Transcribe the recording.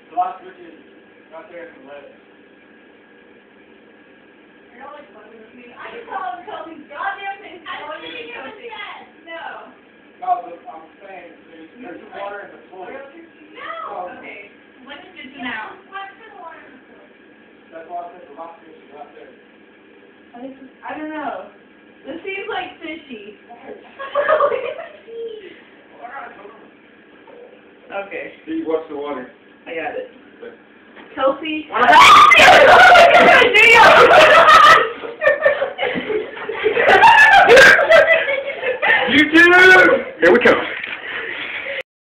The last switch is right there in the left. You're always fucking with me. I can tell him Kobe's goddamn face. I don't think you ever said. No. No, I'm saying there's water in the toilet. No. Okay. When is it now? What's the water in the toilet? That's why I said the last switch is right there. I don't know. This seems like fishy. Okay. See, watch the water. I got it. Kelsey. YouTube! Here we come.